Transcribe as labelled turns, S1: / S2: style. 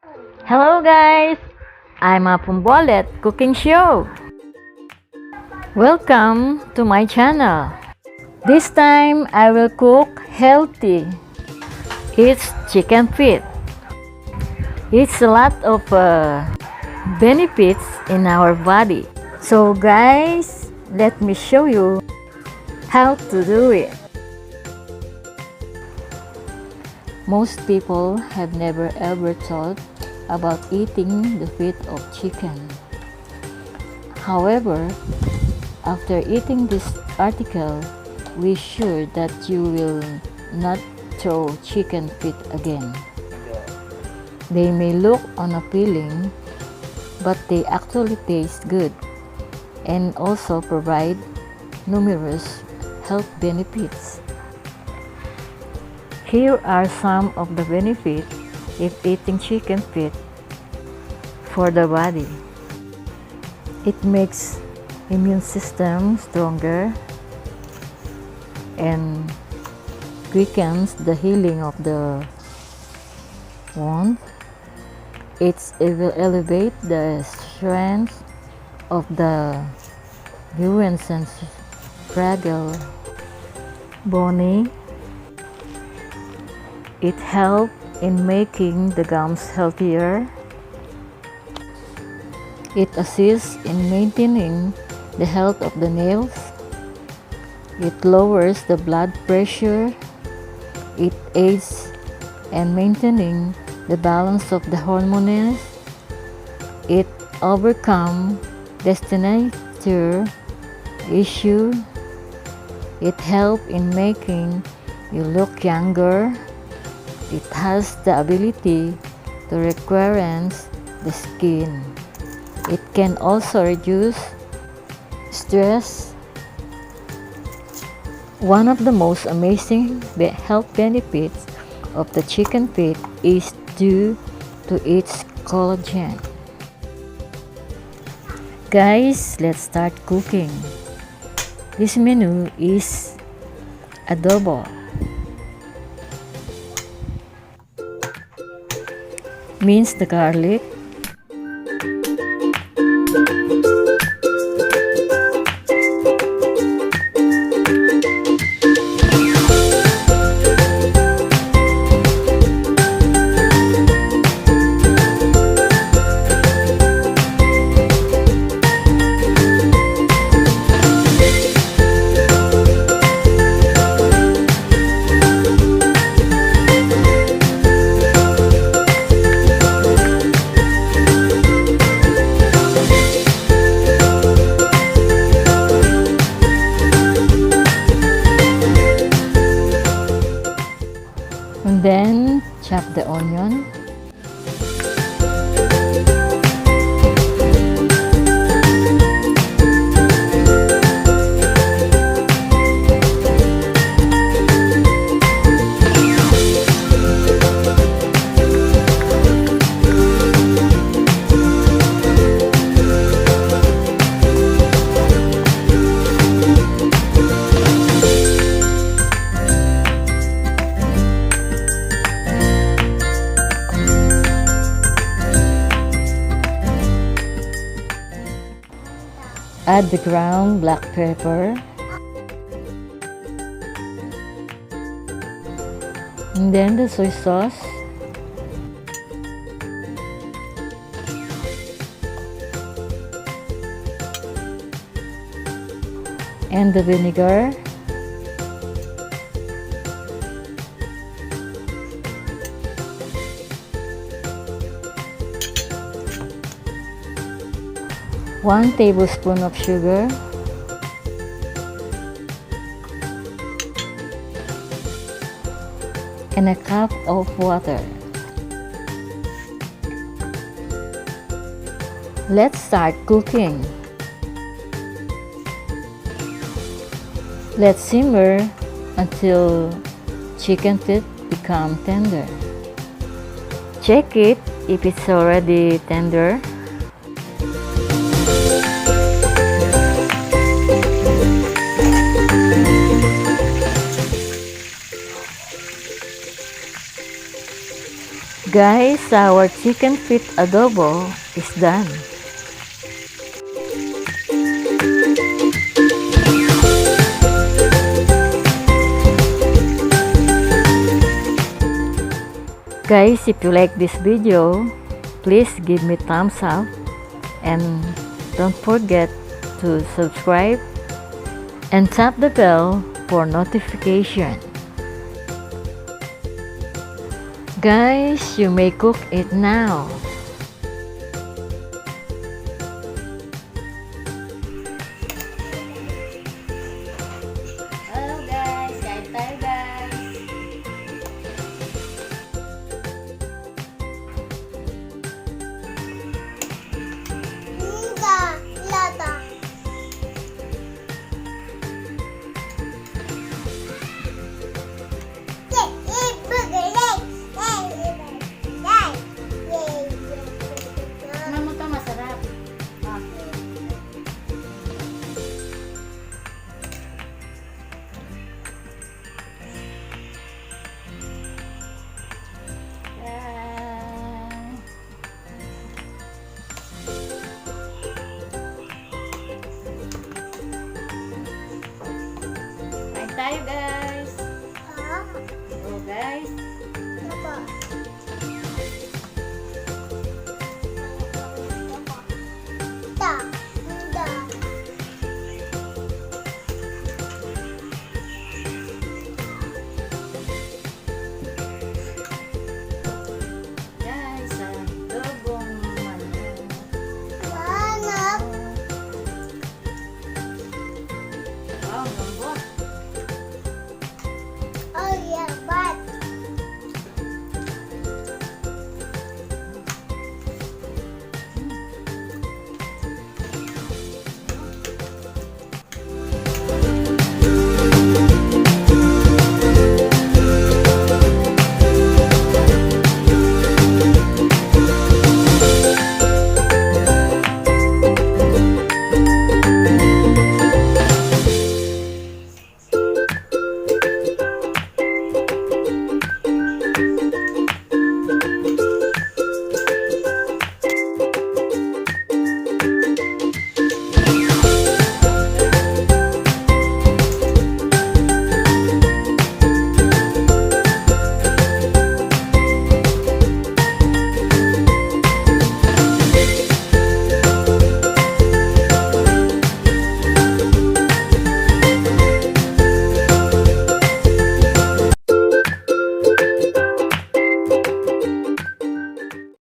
S1: Hello guys! I'm a Pumbolet cooking show. Welcome to my channel. This time I will cook healthy. It's chicken feet. It's a lot of benefits in our body. So guys, let me show you how to do it. Most people have never ever thought about eating the feet of chicken. However, after eating this article, we're sure that you will not throw chicken feet again. They may look unappealing, but they actually taste good and also provide numerous health benefits. Here are some of the benefits if eating chicken feet for the body. It makes immune system stronger and quickens the healing of the wound. It will elevate the strength of the bones and fragile bony. It helps in making the gums healthier. It assists in maintaining the health of the nails. It lowers the blood pressure. It aids in maintaining the balance of the hormones. It overcomes testosterone issue. It helps in making you look younger. It has the ability to requirance the skin. It can also reduce stress. One of the most amazing health benefits of the chicken feet is due to its collagen. Guys, let's start cooking. This menu is adobo. Mince the garlic. And then chop the onion. Add the ground black pepper. And then the soy sauce. And the vinegar. One tablespoon of sugar. And a cup of water. Let's start cooking. Let's simmer until chicken feet become tender. Check it if it's already tender. Guys, our chicken feet adobo is done. Guys, if you like this video, please give me thumbs up and don't forget to subscribe and tap the bell for notification. Guys, you may cook it now.
S2: Hello guys, kain tayo guys. Lata. Mama to masarap. Kain tayo guys.